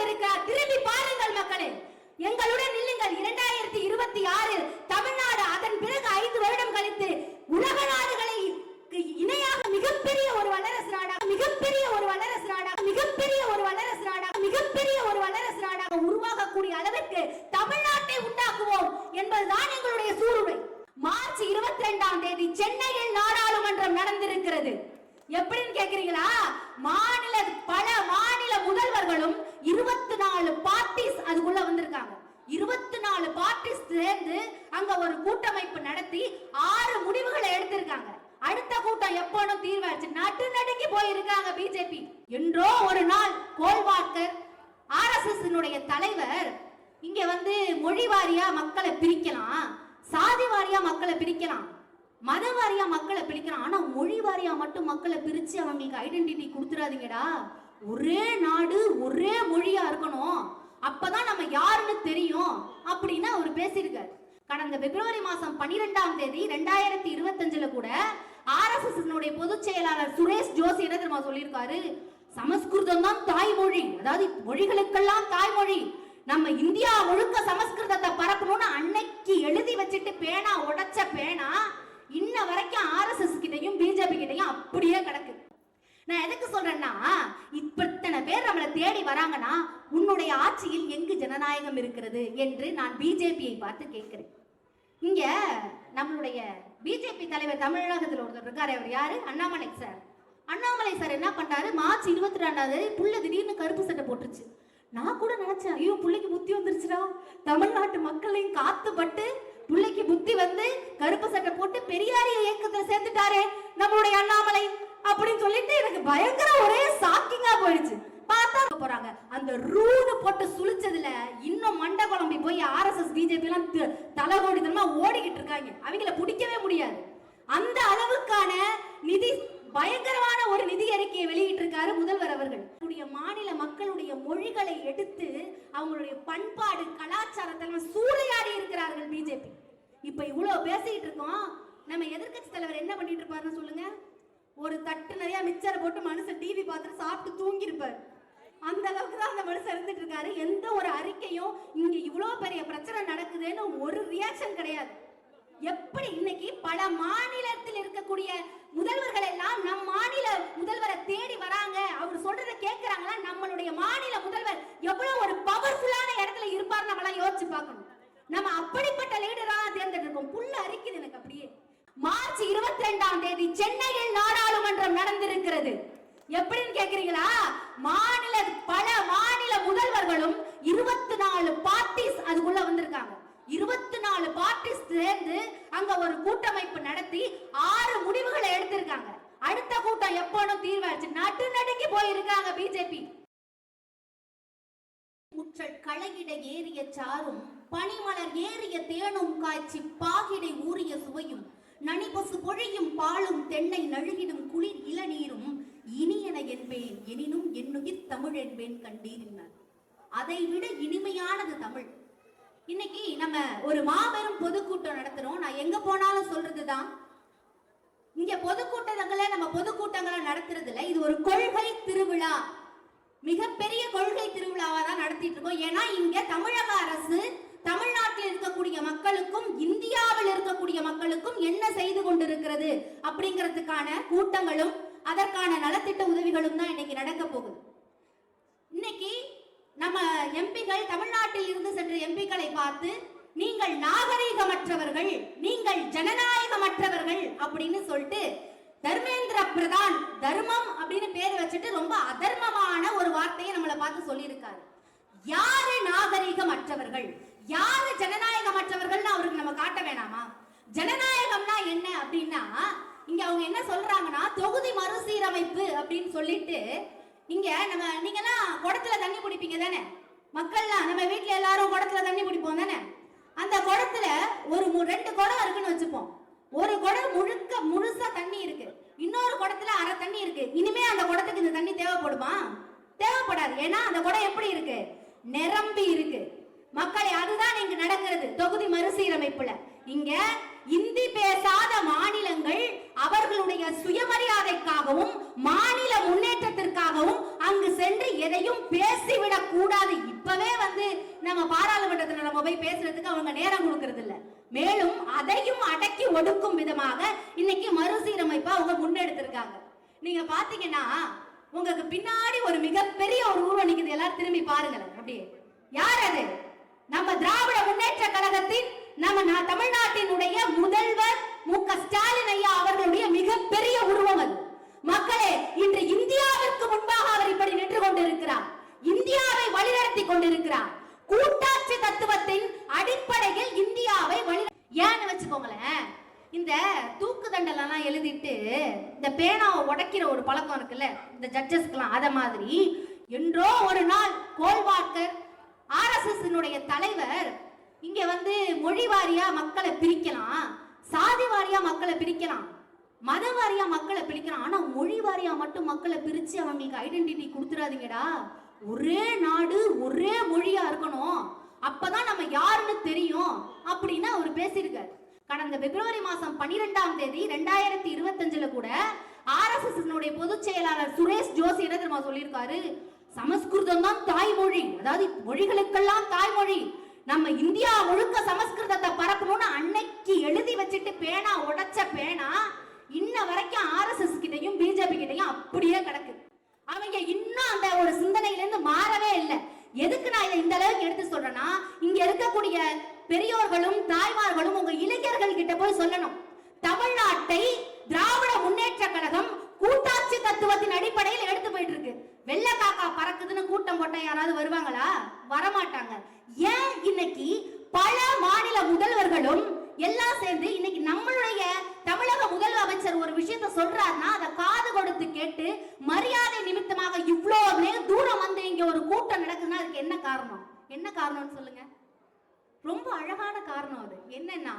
கொண்டிருக்கிறார். திரும்பி பாருங்கள் மக்களே, எங்களுடன் நில்லுங்கள். 2026 தமிழ்நாடு அதன் பிறகு 5 வருடம் கழித்து உலக நாடுகளை இணையாக மிகப்பெரிய ஒரு வல்லரசு நாடாக உருவாகக்கூடிய அளவிற்கு தமிழ்நாட்டை உண்டாக்குவோம் என்பதுதான் எங்களுடைய சூளுரை. மார்ச் 22ஆம் தேதி சென்னையில் நாடாளுமன்றம் நடந்திருக்கிறது. எப்படின்னு கேக்குறீங்களா? பல மாநில முதல்வர்களும் 24 பார்ட்டிஸ் அதுக்குள்ள வந்திருக்காங்க. 24 பார்ட்டிஸ் சேர்ந்து அங்க ஒரு கூட்டமைப்பு நடத்தி 6 முடிவுகளை எடுத்திருக்காங்க. அடுத்த கூட்டம் எப்போனும் தீர்வாச்சு. நடுநடுங்கி போயிருக்காங்க பிஜேபி. என்றோ ஒரு நாள் கோல்வாக்கர் RSS தலைவர் இங்க வந்து மொழி வாரியா மக்களை பிரிக்கலாம், சாதி வாரியா மக்களை பிரிக்கலாம், மத வாரியா மக்களை பிரிக்கலாம், ஆனா மொழி வாரியா மட்டும் மக்களை பிரிச்சு அவங்களுக்கு ஐடென்டிட்டி கொடுத்துறாதீங்கடா. ஒரே நாடு ஒரே மொழியா இருக்கணும், அப்பதான் நம்ம யாருன்னு தெரியும் அப்படின்னு அவர் பேசியிருக்காரு. கடந்த பிப்ரவரி மாசம் 12ஆம் தேதி 2025 கூட RSS பொதுச் செயலாளர் சுரேஷ் ஜோஷி என்ன தெரியுமா சொல்லியிருக்காரு? சமஸ்கிருதம் தான் தாய்மொழி, அதாவது மொழிகளுக்கெல்லாம் தாய்மொழி, நம்ம இந்தியா முழுக்க சமஸ்கிருதத்தை பரப்பணும்னு அன்னைக்கு எழுதி வச்சுட்டு பேனா உடைச்ச பேனா இன்ன வரைக்கும் RSS கிட்டையும் பிஜேபி கிட்டையும் அப்படியே கிடக்கு. நான் எதுக்கு சொல்றேன்னா, இத்தனை பேர் நம்மளை தேடி வராங்கன்னா உன்னுடைய ஆட்சியில் எங்கு ஜனநாயகம் இருக்கிறது என்று நான் பிஜேபியை பார்த்து கேட்கிறேன். இங்க நம்மளுடைய பிஜேபி தலைவர் தமிழகத்தில் ஒருத்தர் இருக்காரு. அவர் யாரு? அண்ணாமலை சார். அண்ணாமலை சார் என்ன பண்றாரு? மார்ச் 22ஆம் தேதி புள்ள திடீர்னு கருப்பு சட்டை போட்டுருச்சு. நான் கூட நினைச்சேன், ஐயோ புள்ளைக்கு புத்தி வந்துருச்சுடா, தமிழ்நாட்டு மக்களையும் காத்துப்பட்டு புள்ளைக்கு புத்தி வந்து கருப்பு சட்டை போட்டு பெரியாரிய இயக்கத்தில் சேர்ந்துட்டாரே நம்மளுடைய அண்ணாமலை அப்படின்னு சொல்லிட்டு எனக்கு பயங்கர ஒரே ஷாக்கிங்கா போயிடுச்சு. பார்த்தா போறாங்க அந்த ரூடு போட்டு சுழிச்சதுல இன்னும் மண்டை குழம்பி போய் RSS பிஜேபி எல்லாம் தலைகோடிதனமா ஓடிக்கிட்டு இருக்காங்க. அவங்கள பிடிக்கவே முடியாது. அந்த அளவுக்கான நிதி பயங்கரமான ஒரு நிதி அறிக்கையை வெளியிட்டு இருக்காரு முதல்வர் அவர்கள். மாநில மக்களுடைய மொழிகளை எடுத்து அவங்களுடைய பண்பாடு கலாச்சாரத்தை சூறையாடி இருக்கிறார்கள் பிஜேபி. இப்ப இவ்வளவு பேசிட்டு இருக்கோம், நம்ம எதிர்க்கட்சி தலைவர் என்ன பண்ணிட்டு இருப்பாருன்னு சொல்லுங்க? ஒரு தட்டு நிறைய மிச்சரை போட்டு மனுஷன் டிவி பார்த்துட்டு சாப்பிட்டு தூங்கி இருப்பார். அந்த அளவுக்கு தான் அந்த மனுஷன் இருந்துட்டு இருக்காரு. எந்த ஒரு அறிக்கையும் இங்க இவ்வளவு பெரிய பிரச்சனை நடக்குதுன்னு ஒரு ரியாக்ஷன் கிடையாது. எப்படி இன்னைக்கு பல மாநிலத்தில் இருக்கக்கூடிய முதல்வர்கள் எல்லாம் நம் மாநில முதல்வரை தேடி வராங்க, அவர் சொல்றதை கேட்கிறாங்களா? நம்மளுடைய மாநில முதல்வர் எவ்வளவு ஒரு பவர்ஃபுல்லான இடத்துல இருப்பார் நம்மளாம் யோசிச்சு பார்க்கணும். நம்ம அப்படிப்பட்ட லீடரா தேர்ந்தெடுக்கோம். புல்ல அரிக்குது எனக்கு அப்படியே. மார்ச் 22ஆம் தேதி சென்னையில் நாடாளுமன்றம் நடந்திருக்கிறது. எப்படின்னு கேக்குறீங்களா? பல மாநில முதல்வர்களும் 24 பார்ட்டிஸ் அதுக்குள்ள வந்திருக்காங்க. 24 பார்ட்டிஸ் சேர்ந்து அங்க ஒரு கூட்டமைப்பு நடத்தி 6 முடிவுகளை எடுத்திருக்காங்க. அடுத்த கூட்டம் எப்போனும் தீர்வாச்சு. நடுநடுங்கி போயிருக்காங்க பிஜேபி. முற்றல் களையிட ஏறிய சாரும் பனிமலர் ஏறிய தேனும் காய்ச்சி பாகிடை ஊறிய சுவையும் நனிபசு பொழியும் பாலும் தென்னை நழுகிடும் குளிர் இளநீரும் இனியன என்பேன், எனினும் என்னுயிர் தமிழ் என்பேன் கண்டீர். அதை விட இனிமையானது தமிழ். இன்னைக்கு நம்ம ஒரு மாபெரும் பொதுக்கூட்டம் நடத்துறோம். நான் எங்க போனாலும் சொல்றதுதான், இங்க பொதுக்கூட்டங்களை நம்ம பொதுக்கூட்டங்களை நடத்துறது இல்ல, இது ஒரு கொள்கை திருவிழா, மிகப்பெரிய கொள்கை திருவிழாவா தான் நடத்திட்டு இருக்கோம். ஏன்னா இங்க தமிழக அரசு தமிழ்நாட்டில் இருக்கக்கூடிய மக்களுக்கும் இந்தியாவில் இருக்கக்கூடிய மக்களுக்கும் என்ன செய்து கொண்டிருக்கிறது அப்படிங்கிறதுக்கான கூட்டங்களும் அதற்கான நலத்திட்ட உதவிகளும் தான் இன்னைக்கு நடக்க போகுது. இன்னைக்கு நம்ம எம்பிகள் தமிழ்நாட்டில் இருந்து சென்ற எம்பிக்களை பார்த்து நீங்கள் நாகரீகமற்றவர்கள், நீங்கள் ஜனநாயகமற்றவர்கள் அப்படின்னு சொல்லிட்டு தர்மேந்திர பிரதான் தர்மம் அப்படின்னு பேர் வச்சுட்டு ரொம்ப அதர்மமான ஒரு வார்த்தையை நம்மளை பார்த்து சொல்லி இருக்காரு. யாரு நாகரீகமற்றவர்கள், யாரு ஜனநாயகமற்றவர்கள் அவருக்கு நம்ம காட்ட வேணாமா? ஜனநாயகம்னா என்ன அப்படின்னா, இங்க அவங்க என்ன சொல்றாங்கன்னா தொகுதி மறுசீரமைப்பு அப்படின்னு சொல்லிட்டு, இங்க நம்ம நீங்கெல்லாம் குடத்துல தண்ணி குடிப்பீங்க தானே, மக்கள்லாம் நம்ம வீட்டுல எல்லாரும் குடத்துல தண்ணி குடிப்போம் தானே. அந்த குடத்துல ஒரு 2 குடம் இருக்குன்னு வச்சுப்போம். ஒரு குடம் முழுசா தண்ணி இருக்கு, இன்னொரு குடத்துல அரை தண்ணி இருக்கு. இனிமே அந்த குடத்துக்கு இந்த தண்ணி தேவைப்படுமா? தேவைப்படாது. ஏன்னா அந்த குடம் எப்படி இருக்கு? நிரம்பி இருக்கு. மக்களை அதுதான் இங்கு நடக்கிறது தொகுதி மறுசீரமைப்புல. இங்க இந்தி பேசாத மாநிலங்கள் அவர்களுடைய சுயமரியாதைக்காகவும் மாநில முன்னேற்றத்திற்காகவும் அங்கு சென்று எதையும் பேசிவிடக் கூடாது வந்து நம்ம பாராளுமன்றத்துல நம்ம போய் பேசுறதுக்கு அவங்க நேரம் கொடுக்கறது இல்ல. மேலும் அதையும் அடக்கி ஒடுக்கும் விதமாக இன்னைக்கு மறுசீரமைப்பா அவங்க முன்னெடுத்திருக்காங்க. நீங்க பாத்தீங்கன்னா உங்களுக்கு பின்னாடி ஒரு மிகப்பெரிய ஒரு உருவம் நிக்குது. எல்லாரும் திரும்பி பாருங்களேன். அப்படியே யார் அது? நம்ம திராவிட முன்னேற்ற கழகத்தின் நம்ம தமிழ்நாட்டினுடைய முதல்வர் மு.க. ஸ்டாலின் ஐயா அவர்களுடைய மிகப்பெரிய உருவம் அது. மக்களே, இன்று இந்தியாவிற்கு முன்பாக அவர் இப்படி நின்று கொண்டிருக்கிறார். இந்தியாவை வழிநடத்தி கொண்டிருக்கிறார். கூட்டாட்சி தத்துவத்தின் அடிப்படையில் இந்தியாவை ஏன்னு வச்சுக்கோங்களேன். இந்த தூக்கு தண்டலாம் எழுதிட்டு இந்த பேனாவை உடைக்கிற ஒரு பழக்கம் இருக்குல்ல இந்த ஜட்ஜஸ்க்குலாம், அத மாதிரி என்றோ ஒரு நாள் கோல்வாக்கர் RSS தலைவர் இங்க வந்து மொழி வாரியா மக்களை பிரிக்கலாம், சாதி வாரியா மக்களை பிரிக்கலாம், மத வாரியா மக்களை பிரிக்கலாம், ஆனா மொழி வாரியா மட்டும் மக்களை பிரிச்சு அவங்களுக்கு ஐடென்டிட்டி கொடுத்துறாதீங்கடா. ஒரே நாடு ஒரே மொழியா இருக்கணும், அப்பதான் நம்ம யாருன்னு தெரியும் அப்படின்னு அவர் பேசியிருக்காரு. கடந்த பிப்ரவரி மாசம் 12ஆம் தேதி 2025 கூட RSS பொதுச் செயலாளர் சுரேஷ் ஜோஷி என்ன தெரியுமா சொல்லியிருக்காரு? சமஸ்கிருதம் தான் தாய்மொழி, அதாவது மொழிகளுக்கெல்லாம் தாய்மொழி, நம்ம இந்தியா முழுக்க சமஸ்கிருதத்தை பரப்பணும்னு அன்னைக்கு எழுதி வச்சுட்டு பேனா உடைச்ச பேனா இன்ன வரைக்கும் RSS கிட்டையும் பிஜேபி கிட்டையும் அப்படியே கிடக்கு. அவங்க இன்னும் அந்த ஒரு சிந்தனையில இருந்து மாறவே இல்லை. எதுக்கு நான் இதை இந்த அளவுக்கு எடுத்து சொல்றேன்னா, இங்க இருக்கக்கூடிய பெரியோர்களும் தாய்மார்களும் உங்க இளைஞர்கள் கிட்ட போய் சொல்லணும், தமிழ்நாட்டை திராவிட முன்னேற்ற கழகம் கூட்டாட்சி தத்துவத்தின் அடிப்படையில் எடுத்து போயிட்டு இருக்கு. வெள்ள காக்கா பறக்குதுன்னு கூட்டம் போட்டா யாராவது வருவாங்களா? வரமாட்டாங்க. ஏன் இன்னைக்கு பல மாநில முதல்வர்களும் எல்லாம் சேர்ந்து இன்னைக்கு நம்மளுடைய தமிழக முதல் அமைச்சர் ஒரு விஷயத்த சொல்றாருன்னா அதை காது கொடுத்து கேட்டு மரியாதை நிமித்தமாக இவ்வளவு தூரம் வந்து இங்க ஒரு கூட்டம் நடக்குதுன்னா அதுக்கு என்ன காரணம்? என்ன காரணம்னு சொல்லுங்க. ரொம்ப அழகான காரணம் அது. என்னன்னா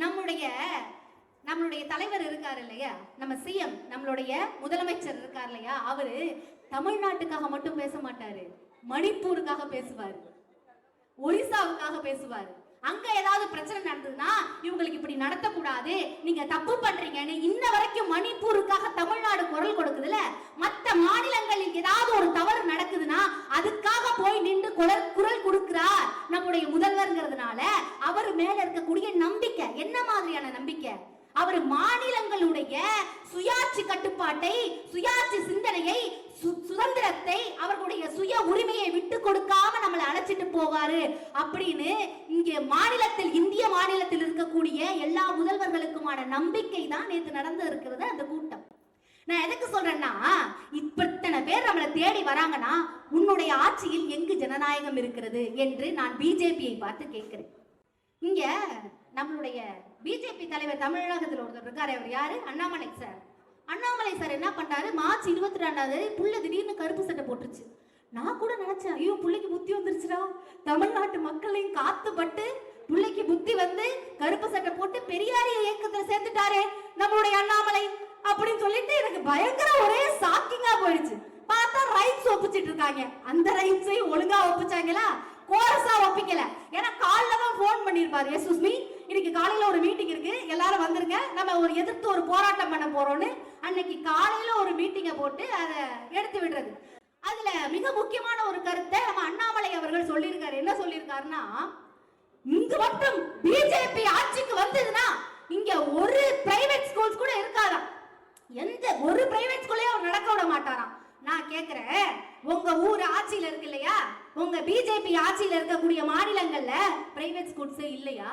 நம்மளுடைய தலைவர் இருக்காரு இல்லையா, நம்ம சிஎம், நம்மளுடைய முதலமைச்சர் இருக்கார் இல்லையா, அவரு தமிழ்நாட்டுக்காக மட்டும் பேச மாட்டாரு, மணிப்பூருக்காக பேசுவாரு, ஒரிசாவுக்காக பேசுவாரு. அங்க ஏதாவது பிரச்சனை நடந்ததுன்னா இவங்களுக்கு இப்படி நடத்தக்கூடாது, நீங்க தப்பு பண்றீங்கன்னு இன்ன வரைக்கும் மணிப்பூருக்காக தமிழ்நாடு குரல் கொடுக்குதுல. மற்ற மாநிலங்களில் ஏதாவது ஒரு தவறு நடக்குதுன்னா அதுக்காக போய் நின்று குரல் கொடுக்கிறார் நம்முடைய முதல்வர்ங்கிறதுனால அவர் மேல இருக்கக்கூடிய நம்பிக்கை என்ன மாதிரியான நம்பிக்கை? அவர் மாநிலங்களுடைய சுயாட்சி கட்டுப்பாட்டை, சுயாட்சி சிந்தனையை, சுதந்திரத்தை, அவர்களுடைய சுய உரிமையை விட்டு கொடுக்காம நம்மளை அழைச்சிட்டு போவாரு அப்படின்னு இங்கே மாநிலத்தில், இந்திய மாநிலத்தில் இருக்கக்கூடிய எல்லா முதல்வர்களுக்குமான நம்பிக்கை தான் நேற்று நடந்து இருக்கிறது அந்த கூட்டம். நான் எதுக்கு சொல்றேன்னா, இத்தனை பேர் நம்மளை தேடி வராங்கன்னா உன்னுடைய ஆட்சியில் எங்கு ஜனநாயகம் இருக்கிறது என்று நான் பிஜேபியை பார்த்து கேட்கிறேன். இங்க நம்மளுடைய பிஜேபி தலைவர் தமிழகத்தில் ஒருத்தர் இருக்காரு. அவர் யாரு? அண்ணாமலை சார். அண்ணாமலை சார் என்ன பண்றாரு? மார்ச் 22 புள்ள திடீர்னு கருப்பு சட்டை போட்டுருச்சு. நான் கூட நினைச்சேன், ஐயோ புள்ளைக்கு புத்தி வந்துருச்சுடா, தமிழ்நாட்டு மக்களையும் காத்துப்பட்டு புள்ளைக்கு புத்தி வந்து கருப்பு சட்டை போட்டு பெரியாரிய இயக்கத்தில் சேர்ந்துட்டாரே நம்மளுடைய அண்ணாமலை அப்படின்னு சொல்லிட்டு எனக்கு பயங்கர ஒரே ஷாக்கிங்கா போயிடுச்சு. பார்த்தா ரைம்ஸ் ஒப்பிச்சிட்டு இருக்காங்க. அந்த ரைம்ஸையும் ஒழுங்கா ஒப்பிச்சாங்களா? கோரஸா ஒப்பிக்கல. ஏன்னா காலைல தான் போன் பண்ணிருப்பாரு, எஸ்எஸ் மீ இன்னைக்கு காலையில ஒரு மீட்டிங் இருக்கு, எல்லாரும் வந்துருங்க, நம்ம ஒரு எதிர்த்து ஒரு போராட்டம் பண்ண போறோம்னு அன்னைக்கு காலையில ஒரு மீட்டிங்கை போட்டு அதை எடுத்து விடுறது. அதுல மிக முக்கியமான ஒரு கருத்தை நம்ம அண்ணாமலை அவர்கள் சொல்லியிருக்காரு. என்ன சொல்லியிருக்காருன்னா, இங்க மட்டும் பிஜேபி ஆட்சிக்கு வந்ததுன்னா இங்க ஒரு பிரைவேட் ஸ்கூல்ஸ் கூட இருக்காதாம், எந்த ஒரு பிரைவேட் ஸ்கூலையும் அவர் நடக்க விட மாட்டாராம். நான் கேக்குறேன், உங்க ஊர் ஆட்சியில இருக்கு இல்லையா, உங்க பிஜேபி ஆட்சியில இருக்கக்கூடிய மாநிலங்கள்ல பிரைவேட் ஸ்கூல்ஸே இல்லையா?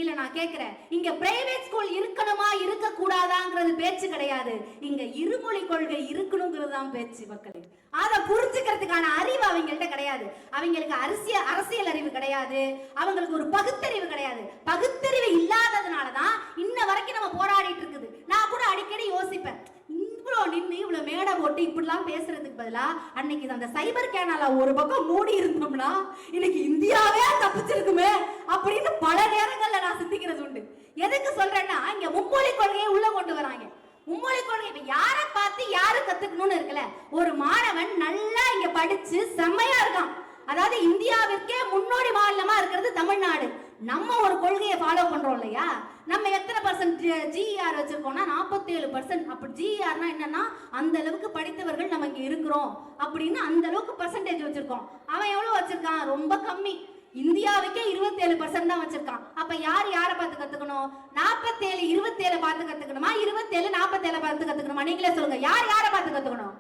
இல்ல நான் கேக்குறேன், இங்க பிரைவேட் ஸ்கூல் இருக்கணுமா இருக்க கூடாதாங்கிறது பேச்சு கிடையாது, இங்க இருமொழி கொள்கை இருக்கணுங்கிறது தான் பேச்சு. மக்களே, அதை புரிஞ்சுக்கிறதுக்கான அறிவு அவங்கள்ட்ட கிடையாது. அவங்களுக்கு அரசியல் அறிவு கிடையாது, அவங்களுக்கு ஒரு பகுத்தறிவு கிடையாது. பகுத்தறிவு இல்லாததுனாலதான் இன்ன வரைக்கும் நம்ம போராடிட்டு இருக்குது. நான் கூட அடிக்கடி யோசிப்பேன், இவ்வளவு நின்று இவ்வளவு மேடை போட்டு இப்படிலாம் பேசுறதுக்கு பதிலா அன்னைக்கு அந்த சைபர் கேனால ஒரு பக்கம் மூடி இருந்தோம்னா இன்னைக்கு இந்தியாவே தப்பிச்சிருக்குமே அப்படின்னு பல நேரங்கள்ல நான் சிந்திக்கிறது உண்டு. எதுக்கு சொல்றேன்னா, இங்க மும்மொழி கொள்கையை உள்ள கொண்டு வராங்க. மும்மொழி கொள்கை யாரை பார்த்து யாரு கத்துக்கணும்னு இருக்குல்ல. ஒரு மாணவன் நல்லா இங்க படிச்சு செம்மையா இருக்கான், அதாவது இந்தியாவிற்கே முன்னோடி மாநிலமா இருக்கிறது தமிழ்நாடு. நம்ம ஒரு கொள்கையை ஃபாலோ பண்றோம் இல்லையா? நம்ம எத்தனை பர்சன்ட் ஜிஆர் வச்சிருக்கோம்னா 47%. அப்படி ஜிஆர்னா என்னன்னா அந்த அளவுக்கு படித்தவர்கள் நம்ம இங்க இருக்கிறோம் அப்படின்னு அந்த அளவுக்கு பர்சன்டேஜ் வச்சிருக்கோம். அவன் எவ்வளவு வச்சிருக்கான்? ரொம்ப கம்மி. இந்தியாவுக்கே 27% தான் வச்சிருக்கான். அப்ப யார் யாரை பார்த்து கத்துக்கணும்? 47 27 பார்த்து கத்துக்கணுமா, 27 47 பார்த்து கத்துக்கணுமா? நீங்களே சொல்லுங்க, யார் யாரை பார்த்து கத்துக்கணும்?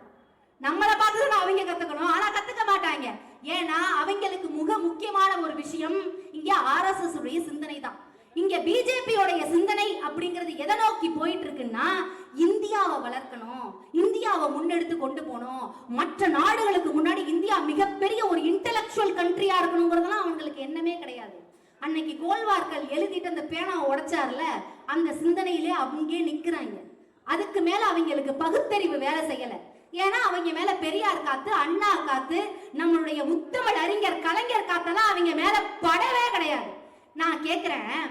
நம்மளை பார்த்து தான் அவங்க கத்துக்கணும். ஆனா கத்துக்க மாட்டாங்க. ஏன்னா அவங்களுக்கு முக்கியமான ஒரு விஷயம் இங்க ஆர்எஸ்எஸ் உடைய சிந்தனை தான். இங்க பிஜேபியோடைய சிந்தனை அப்படிங்கிறது எதை நோக்கி போயிட்டு இருக்குன்னா, இந்தியாவை வளர்க்கணும், இந்தியாவை முன்னெடுத்து கொண்டு போகணும், மற்ற நாடுகளுக்கு முன்னாடி இந்தியா மிகப்பெரிய ஒரு இன்டெலெக்சுவல் கண்ட்ரியா இருக்கணுங்கிறதெல்லாம் அவங்களுக்கு எண்ணமே கிடையாது. அன்னைக்கு கோல்வார்கர் எழுதிட்டு அந்த பேனாவை உடைச்சார்ல, அந்த சிந்தனையிலே அவங்க நிக்கிறாங்க. அதுக்கு மேல அவங்களுக்கு பகுத்தறிவு வேலை செய்யல. ஏன்னா அவங்க மேல பெரியார் காத்து, அண்ணா காத்து, நம்மளுடைய முத்தமிழ் அறிஞர் கலைஞர் காத்தெல்லாம் அவங்க மேல படவே கிடையாது. நான் கேட்கிறேன்,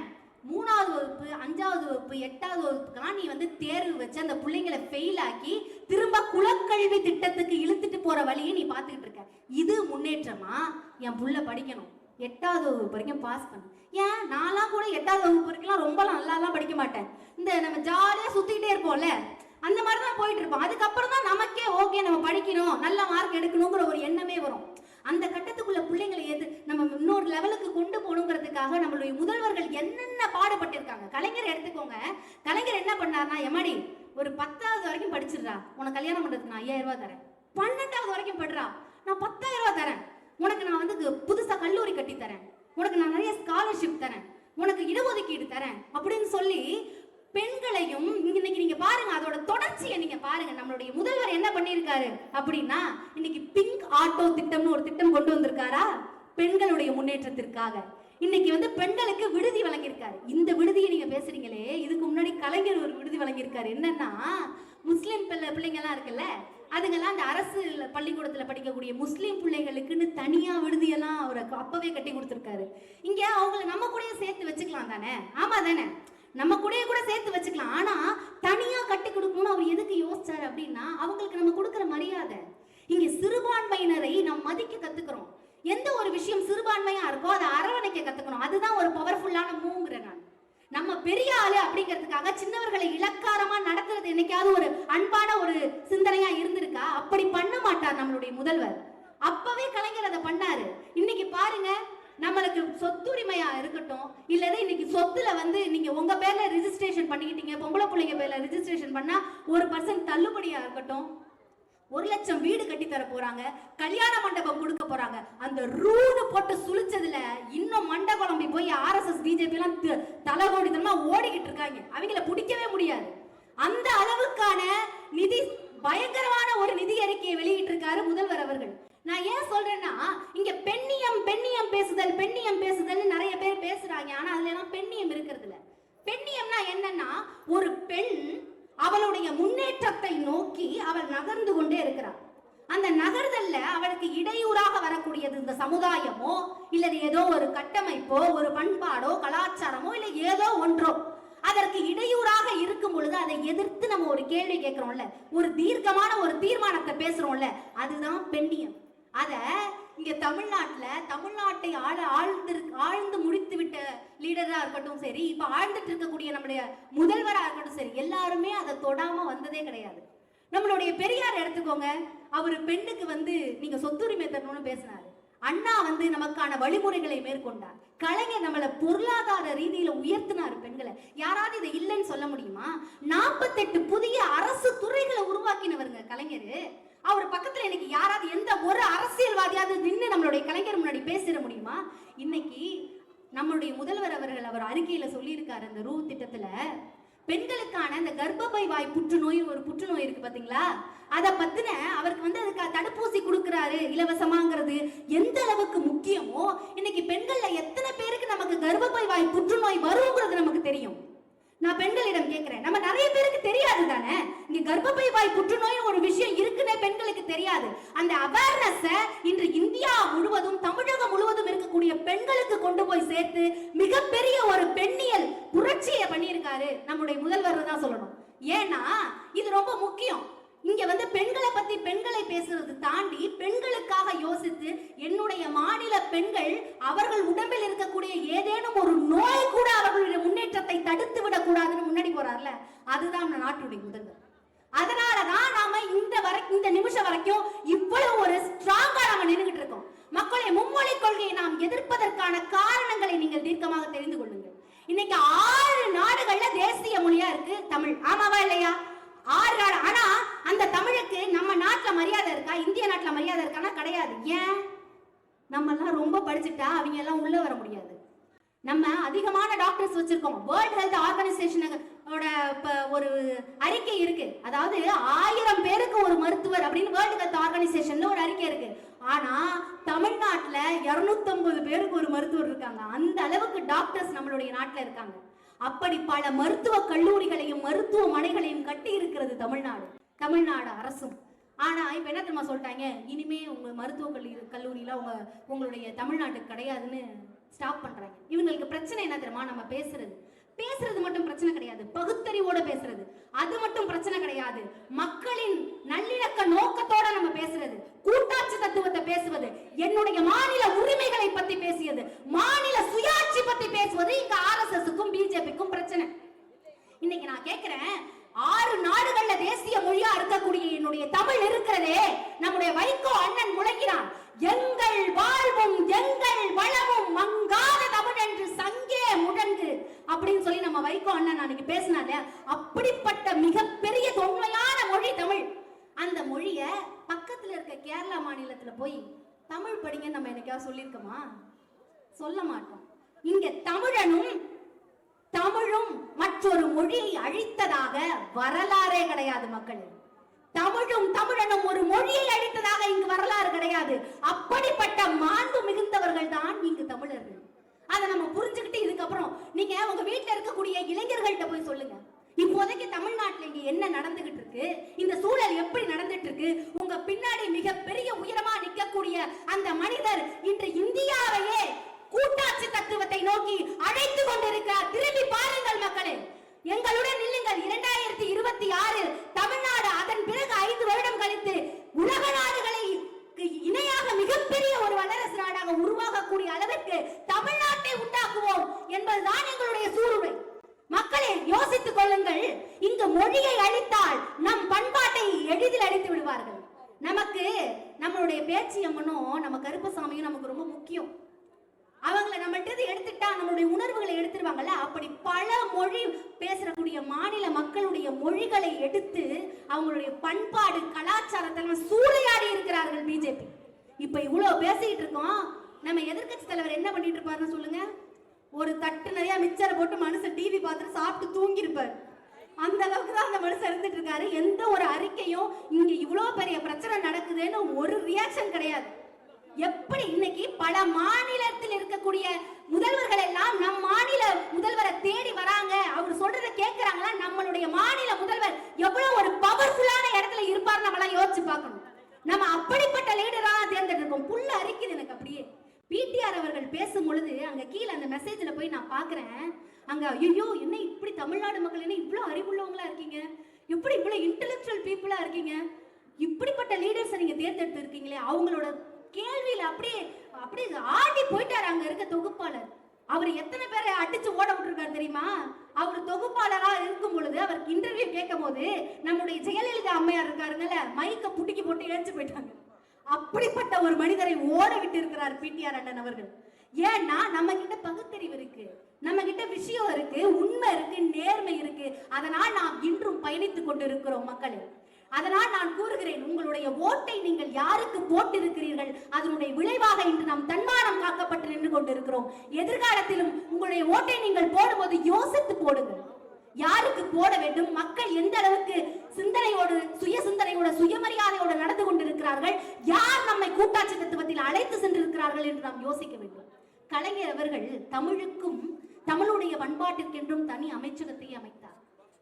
3வது வகுப்பு 5வது வகுப்பு 8வது வகுப்புக்கெல்லாம் நீ வந்து தேர்வு வச்சு அந்த பிள்ளைங்களை ஃபெயில் ஆக்கி திரும்ப குலக்கல்வி திட்டத்துக்கு இழுத்துட்டு போற வழியை நீ பார்த்துக்கிட்டு இருக்க. இது முன்னேற்றமா? என் புள்ள படிக்கணும், 8வது வகுப்பு வரைக்கும் பாஸ் பண்ணு. ஏன் நான்லாம் கூட 8வது வகுப்பு வரைக்கும் ரொம்பலாம் நல்லாலாம் படிக்க மாட்டேன். இந்த நம்ம ஜாலியா சுத்திக்கிட்டே இருப்போம்ல, அந்த மாதிரி தான் போயிட்டு இருப்போம். அதுக்கப்புறம் தான் நமக்கே ஓகே நம்ம படிக்கணும், நல்ல மார்க் எடுக்கணுங்கிற ஒரு எண்ணமே வரும். அந்த கட்டத்துக்குள்ள பிள்ளைங்களை நம்ம இன்னொரு லெவலுக்கு கொண்டு போகணுங்கிறதுக்காக நம்மளுடைய முதல்வர்கள் என்னென்ன பாடுபட்டிருக்காங்க. கலைஞர் எடுத்துக்கோங்க. கலைஞர் என்ன பண்ணார்னா, எம்மாடி ஒரு 10வது வரைக்கும் படிச்சிடுறா, உனக்கு கல்யாணம் பண்றதுக்கு நான் 5000 ரூபாய் தரேன். 12வது வரைக்கும் படுறா, நான் 10000 ரூபாய் தரேன். உனக்கு நான் வந்து புதுசா கல்லூரி கட்டி தரேன், உனக்கு நான் நிறைய ஸ்காலர்ஷிப் தரேன், உனக்கு இடஒதுக்கீடு தரேன் அப்படின்னு சொல்லி பெண்களையும் இன்னைக்கு நீங்க பாருங்க, அதோட தொடர்ச்சியை நீங்க பாருங்க. நம்மளுடைய முதல்வர் என்ன பண்ணிருக்காரு அப்படின்னா, இன்னைக்கு பிங்க் ஆட்டோ திட்டம்னு ஒரு திட்டம் கொண்டு வந்திருக்காரா பெண்களுடைய முன்னேற்றத்திற்காக. இன்னைக்கு வந்து பெண்களுக்கு விடுதி வழங்கியிருக்காரு. இந்த விடுதியை நீங்க பேசுறீங்களே, இதுக்கு முன்னாடி கலைஞர் ஒரு விடுதி வழங்கியிருக்காரு. என்னன்னா, முஸ்லிம் பிள்ளைங்க எல்லாம் இருக்குல்ல, அதுங்கெல்லாம் அந்த அரசு பள்ளிக்கூடத்துல படிக்கக்கூடிய முஸ்லீம் பிள்ளைகளுக்குன்னு தனியா விடுதியெல்லாம் அவருக்கு அப்பவே கட்டி கொடுத்துருக்காரு. இங்க அவங்களை நம்ம கூட சேர்த்து வச்சுக்கலாம் தானே? ஆமா தானே? நம்ம கூட சேர்த்து வச்சுக்கலாம். ஆனா தனியா கட்டி கொடுக்கணும்னு அவர் எதுக்கு யோசிச்சாரு அப்படின்னா, அவங்களுக்கு நம்ம கொடுக்குற மரியாதை. இங்க சிறுபான்மையினரை நம்ம மதிக்க கத்துக்கிறோம். எந்த ஒரு விஷயம் சிறுபான்மையா இருக்கோ அதை அரவணைக்க கத்துக்கணும். அதுதான் ஒரு பவர்ஃபுல்லான மூவ்ங்கிற. நான் நம்ம பெரிய ஆளு அப்படிங்கிறதுக்காக சின்னவர்களை இலக்காரமா நடத்துறது என்னைக்காவது ஒரு அன்பான ஒரு சிந்தனையா இருந்திருக்கா? அப்படி பண்ண மாட்டார் நம்மளுடைய முதல்வர். அப்பவே கலைஞர் அதை பண்ணாரு. இன்னைக்கு பாருங்க, நம்மளுக்கு சொத்துரிமையா இருக்கட்டும், இல்ல இன்னைக்கு சொத்துல வந்து நீங்க உங்க பேர்ல ரெஜிஸ்ட்ரேஷன் பண்ணிக்கிட்டீங்க, பொம்பளை பிள்ளைங்க பேர்ல ரெஜிஸ்ட்ரேஷன் பண்ணா 1% தள்ளுபடியா இருக்கட்டும், 1 லட்சம் வீடு கட்டி தர போறாங்க, கல்யாண மண்டபம் கொடுக்க போறாங்க. அந்த ரூடு போட்டு சுழிச்சதுல இன்னும் மண்ட குழம்பி போய் ஆர்எஸ்எஸ் பிஜேபி எல்லாம் தலைகோடித்தனமா ஓடிக்கிட்டு இருக்காங்க. அவங்கள பிடிக்கவே முடியாது. அந்த அளவுக்கான நிதி, பயங்கரமான ஒரு நிதி அறிக்கையை வெளியிட்டு இருக்காரு முதல்வர் அவர்கள். நான் ஏன் சொல்றேன்னா, இங்க பெண்ணியம் பேசுதல் நிறைய பேர் பேசுறாங்க. ஆனா அதுல எல்லாம் பெண்ணியம் இருக்கிறது இல்ல. பெண்ணியம்னா என்னன்னா, ஒரு பெண் அவளுடைய முன்னேற்றத்தை நோக்கி அவள் நகர்ந்து கொண்டே இருக்கிறாள். அந்த நகர்தல்ல அவளுக்கு இடையூறாக வரக்கூடியது இந்த சமுதாயமோ, இல்ல ஏதோ ஒரு கட்டமைப்போ, ஒரு பண்பாடோ, கலாச்சாரமோ, இல்ல ஏதோ ஒன்றோ அதற்கு இடையூறாக இருக்கும் பொழுது அதை எதிர்த்து நம்ம ஒரு கேள்வி கேட்கிறோம்ல, ஒரு தீர்க்கமான ஒரு தீர்மானத்தை பேசுறோம்ல, அதுதான் பெண்ணியம். அத இங்க தமிழ்நாட்டை ஆழ்ந்து முடித்து விட்ட லீடரா இருக்கட்டும் சரி, இப்ப ஆழ்ந்துட்டு இருக்கக்கூடிய நம்முடைய முதல்வரா இருக்கட்டும் சரி, எல்லாருமே அதை தொடாம வந்ததே கிடையாது. நம்மளுடைய பெரியார் எடுத்துக்கோங்க, அவரு பெண்ணுக்கு வந்து நீங்க சொத்துரிமை தரணும்னு பேசினாரு. அண்ணா வந்து நமக்கான வழிமுறைகளை மேற்கொண்டார். கலைஞர் நம்மளை பொருளாதார ரீதியில உயர்த்தினார் பெண்களை. யாராவது இதை இல்லைன்னு சொல்ல முடியுமா? 48 புதிய அரசு துறைகளை உருவாக்கினவருங்க கலைஞர். அவர் பக்கத்துல இன்னைக்கு யாராவது எந்த ஒரு அரசியல்வாதியாவது நின்று நம்மளுடைய கலைஞர் முன்னாடி பேசிட முடியுமா? இன்னைக்கு நம்மளுடைய முதல்வர் அவர்கள் அவர் அறிக்கையில சொல்லியிருக்காரு, அந்த ரூ திட்டத்துல பெண்களுக்கான இந்த கர்ப்பப்பை வாய் புற்றுநோய், ஒரு புற்றுநோய் இருக்கு பாத்தீங்களா, அதை பத்தின அவருக்கு வந்து அதுக்கு தடுப்பூசி கொடுக்கிறாரு இலவசமாங்கிறது எந்த அளவுக்கு முக்கியமோ, இன்னைக்கு பெண்கள்ல எத்தனை பேருக்கு நமக்கு கர்ப்பப்பை வாய் புற்றுநோய் வருங்கிறது நமக்கு தெரியும். நான் பெண்களிடம் கேட்கிறேன், நம்ம நிறைய பேருக்கு தெரியாது தானே, இங்க கர்ப்பப்பை வாய் புற்றுநோய் ஒரு விஷயம் இருக்குன்னே பெண்களுக்கு தெரியாது. அந்த அவேர்னஸ் இன்று இந்தியா முழுவதும், தமிழகம் முழுவதும் இருக்கக்கூடிய பெண்களுக்கு கொண்டு போய் சேர்த்து மிகப்பெரிய ஒரு பெண்ணியல் புரட்சியை பண்ணியிருக்காரு நம்முடைய முதல்வர் தான் சொல்லணும். ஏன்னா இது ரொம்ப முக்கியம். இங்க வந்து பெண்களை பத்தி பெண்களை பேசுறது தாண்டி பெண்களுக்காக யோசித்து என்னுடைய மாநில பெண்கள் அவர்கள் உடம்பில் இருக்கக்கூடிய ஏதேனும் ஒரு நோய் கூட அவர்களுடைய முன்னேற்றத்தை தடுத்து விடக் கூடாதுன்னு முன்னாடி போறார்ல, அதுதான் நாட்டுடைய முதல்வர். அதனாலதான் நாம இந்த நிமிஷம் வரைக்கும் இவ்வளவு ஒரு ஸ்ட்ராங்கா நாம நின்றுகிட்டு இருக்கோம். மக்களை மும்மொழி கொள்கையை நாம் எதிர்ப்பதற்கான காரணங்களை நீங்கள் தீர்க்கமாக தெரிந்து கொள்ளுங்கள். இன்னைக்கு 6 நாடுகள்ல தேசிய மொழியா இருக்கு தமிழ், ஆமாவா இல்லையா? 6 நாடு. ஆனா அந்த தமிழுக்கு நம்ம நாட்டுல மரியாதை இருக்கா? இந்திய நாட்டுல மரியாதை இருக்கானா? கிடையாது. ஏன்? நம்ம எல்லாம் ரொம்ப படிச்சுட்டா அவங்க எல்லாம் உள்ள வர முடியாது. நம்ம அதிகமான டாக்டர்ஸ் வச்சிருக்கோம். வேர்ல்ட் ஹெல்த் ஆர்கனைசேஷனோட ஒரு அறிக்கை இருக்கு. அதாவது 1000 பேருக்கு ஒரு மருத்துவர் அப்படின்னு வேர்ல்ட் ஹெல்த் ஆர்கனைசேஷன்ல ஒரு அறிக்கை இருக்கு. ஆனா தமிழ்நாட்டுல 250 பேருக்கு ஒரு மருத்துவர் இருக்காங்க. அந்த அளவுக்கு டாக்டர்ஸ் நம்மளுடைய நாட்டுல இருக்காங்க. அப்படி பல மருத்துவ கல்லூரிகளையும் மருத்துவமனைகளையும் கட்டி இருக்கிறது தமிழ்நாடு அரசும். ஆனா இப்ப என்ன தெரியுமா சொல்லிட்டாங்க, இனிமே உங்க மருத்துவ கல்லூரியில உங்களுடைய தமிழ்நாட்டுக்கு கிடையாதுன்னு ஸ்டாப் பண்றாங்க. இவங்களுக்கு பிரச்சனை என்ன தெரியுமா? நம்ம பேசுறது மட்டும் பிரச்சனை கிடையாது, பகுத்தறிவோட பேசுறது அது மட்டும் பிரச்சனை கிடையாது. மக்களின் நல்லிணக்க நோக்கத்தோட நம்ம பேசுறது, கூட்டாட்சி தத்துவத்தை பேசுவது, என்னுடைய மாநில உரிமைகளை பத்தி பேசியது, மாநில சுயாட்சி பத்தி பேசுவது இங்க ஆர்எஸ்எஸ்க்கும் பிஜேபிக்கும் பிரச்சனை. இன்னைக்கு நான் கேட்கிறேன், 6 நாடுகள்ல தேசிய மொழியா இருக்கக்கூடிய என்னுடைய தமிழ் இருக்கிறதே, நம்முடைய வைகோ அண்ணன் முழங்கினான், எங்கள் வாழ்வும் எங்கள் வளமும் மங்காத தமிழ் என்று சங்கே முழங்கு அப்படின்னு சொல்லி நம்ம வைகோ அண்ணன் அன்னைக்கு பேசினாரு. அப்படிப்பட்ட மிகப்பெரிய தொன்மையான மொழி தமிழ். அந்த மொழிய பக்கத்துல இருக்க கேரளா மாநிலத்துல போய் தமிழ் படிங்க நம்ம என்னைக்காவது சொல்லியிருக்கோமா? சொல்ல மாட்டோம். இங்க தமிழும் மற்றொரு மொழியை அழித்ததாக வரலாறே கிடையாது மக்களே. தமிழனும் ஒரு மொழியை அழித்ததாக இங்கு வரலாறு கிடையாது. அப்படிப்பட்ட மாண்பு மிகுந்தவர்கள் தான் இங்கு தமிழர்கள். அதை நம்ம புரிஞ்சுக்கிட்டு இதுக்கப்புறம் நீங்க உங்க வீட்டுல இருக்கக்கூடிய இளைஞர்கள்ட்ட போய் சொல்லுங்க, இப்போதைக்கு தமிழ்நாட்டுல இங்க என்ன நடந்துகிட்டு இருக்கு, இந்த சூழல் எப்படி நடந்துட்டு இருக்கு, உங்க பின்னாடி மிகப்பெரிய உயரமா நிற்கக்கூடிய அந்த மனிதர் இன்று இந்தியாவையே கூட்டாட்சி தத்துவத்தை நோக்கி அழைத்து கொண்டிருக்கிறார். திரும்பி பாருங்கள் மக்களே, எங்களுடன் நில்லுங்கள். 2026 தமிழ்நாடு அதன் பிறகு 5 வருடம் கழித்து உலக நாடுகளை இணையாக மிகப்பெரிய ஒரு வல்லரசு நாடாக உருவாகக்கூடிய அளவிற்கு தமிழ்நாட்டை உண்டாக்குவோம் என்பதுதான் எங்களுடைய சூளுரை. மக்களே யோசித்துக் கொள்ளுங்கள், இங்கு மொழியை அழித்தால் நம் பண்பாட்டை எளிதில் அழித்து விடுவார்கள். நமக்கு நம்மளுடைய பேச்சியம்மனும் நம்ம கருப்பசாமியும் நமக்கு ரொம்ப முக்கியம். அவங்களை நம்மள்ட்ட எடுத்துட்டா நம்மளுடைய உணர்வுகளை எடுத்துருவாங்கல்ல. அப்படி பல மொழி பேசக்கூடிய மாநில மக்களுடைய மொழிகளை எடுத்து அவங்களுடைய பண்பாடு கலாச்சாரத்தெல்லாம் சூறையாடி இருக்கிறார்கள் பிஜேபி. இப்ப இவ்வளவு பேசிட்டு இருக்கோம், நம்ம எதிர்கட்சி தலைவர் என்ன பண்ணிட்டு இருப்பாருன்னு சொல்லுங்க? ஒரு தட்டு நிறைய மிச்சரை போட்டு மனுஷன் டிவி பார்த்துட்டு சாப்பிட்டு தூங்கி இருப்பார். அந்த அளவுக்கு தான் அந்த மனுஷன் இருந்துட்டு இருக்காரு. எந்த ஒரு அறிக்கையும் இங்க இவ்வளவு பெரிய பிரச்சனை நடக்குதுன்னு ஒரு ரியாக்ஷன் கிடையாது. எப்படி இன்னைக்கு பல மாநிலத்தில் இருக்கக்கூடிய முதல்வர்கள் எல்லாம் நம் மாநில முதல்வரை தேடி வராங்க, அவர் சொல்றதை கேட்கிறாங்களா? நம்மளுடைய மாநில முதல்வர் எவ்வளவு ஒரு பவர்ஃபுல்லான இடத்துல இருப்பார் நம்மளாம் யோசிச்சு பார்க்கணும். நம்ம அப்படிப்பட்ட லீடரா தேர்ந்தெடுக்கோம். புல்ல அரிக்குது எனக்கு. அப்படியே பிடிஆர் அவர்கள் பேசும் பொழுது அங்க கீழே அந்த மெசேஜ்ல போய் நான் பாக்குறேன், அங்க ஐயோ என்ன இப்படி தமிழ்நாடு மக்கள் என்ன இவ்வளவு அறிவுள்ளவங்களா இருக்கீங்க, இப்படி இவ்வளவு இன்டெலெக்சுவல் பீப்புளா இருக்கீங்க, இப்படிப்பட்ட லீடர்ஸை நீங்க தேர்ந்தெடுத்து இருக்கீங்களே. அவங்களோட கேள்வியில அப்படியே ஆடி போயிட்டாரு அங்க இருக்க தொகுப்பாளர். அவர் எத்தனை பேரை அடிச்சு ஓட விட்டுருக்காரு தெரியுமா? அவர் தொகுப்பாளரா இருக்கும் பொழுது அவருக்கு இன்டர்வியூ கேட்கும் போது நம்முடைய ஜெயலலிதா அம்மையார் இருக்காருங்கல்ல, மைக்க புட்டிக்கி போட்டு ஏறிச்சு போயிட்டாங்க. அப்படிப்பட்ட ஒரு மனிதரை ஓட விட்டு இருக்கிறார் பிடிஆர் அண்ணன் அவர்கள். ஏன்னா நம்ம கிட்ட பகுத்தறிவு இருக்கு, நம்ம கிட்ட விஷயம் இருக்கு, உண்மை இருக்கு, நேர்மை இருக்கு. அதனால் நாம் இன்றும் பயணித்துக் கொண்டு இருக்கிறோம் மக்களே. அதனால் நான் கூறுகிறேன், உங்களுடைய ஓட்டை நீங்கள் யாருக்கு போட்டிருக்கிறீர்கள் அதனுடைய விளைவாக இன்று நாம் தன்மானம் காக்கப்பட்டு நின்று கொண்டிருக்கிறோம். எதிர்காலத்திலும் உங்களுடைய ஓட்டை நீங்கள் போடும்போது யோசித்து போடுங்கள், யாருக்கு போட வேண்டும், மக்கள் எந்த அளவுக்கு சிந்தனையோடு சுய சிந்தனையோட சுயமரியாதையோடு நடந்து கொண்டிருக்கிறார்கள், யார் நம்மை கூட்டாட்சி தத்துவத்தில் அழைத்து சென்றிருக்கிறார்கள் என்று நாம் யோசிக்க வேண்டும். கலைஞர் அவர்கள் தமிழுக்கும் தமிழுடைய பண்பாட்டிற்கென்றும் தனி அமைச்சகத்தை அமைத்தார்.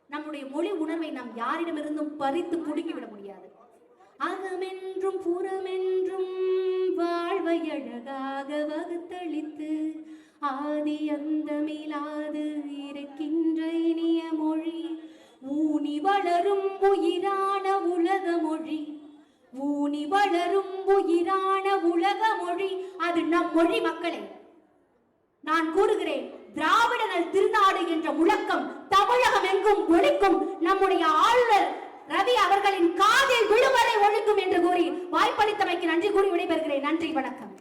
நம்முடைய மொழி உணர்வை நாம் யாரிடமிருந்தும் பறித்து புடுங்கிவிட முடியாது. அகமென்றும் புறமென்றும் வாழ்வை அழகாக வகுத்தளித்து ஆதி அந்தமிலாது இருக்கின்ற இனிய மொழி ஊனி வளரும் உயிரான உலக மொழி, ஊனி வளரும் உயிரான உலக மொழி, அது நம் மொழி. மக்களே, நான் கூறுகிறேன், திராவிட நல் திருநாடு என்ற முழக்கம் தமிழகம் எங்கும் ஒலிக்கும். நம்முடைய ஆளுநர் ரவி அவர்களின் காதில் விழுவதை ஒழிக்கும் என்று கூறி வாய்ப்பளித்தமைக்கு நன்றி கூறி விடைபெறுகிறேன். நன்றி, வணக்கம்.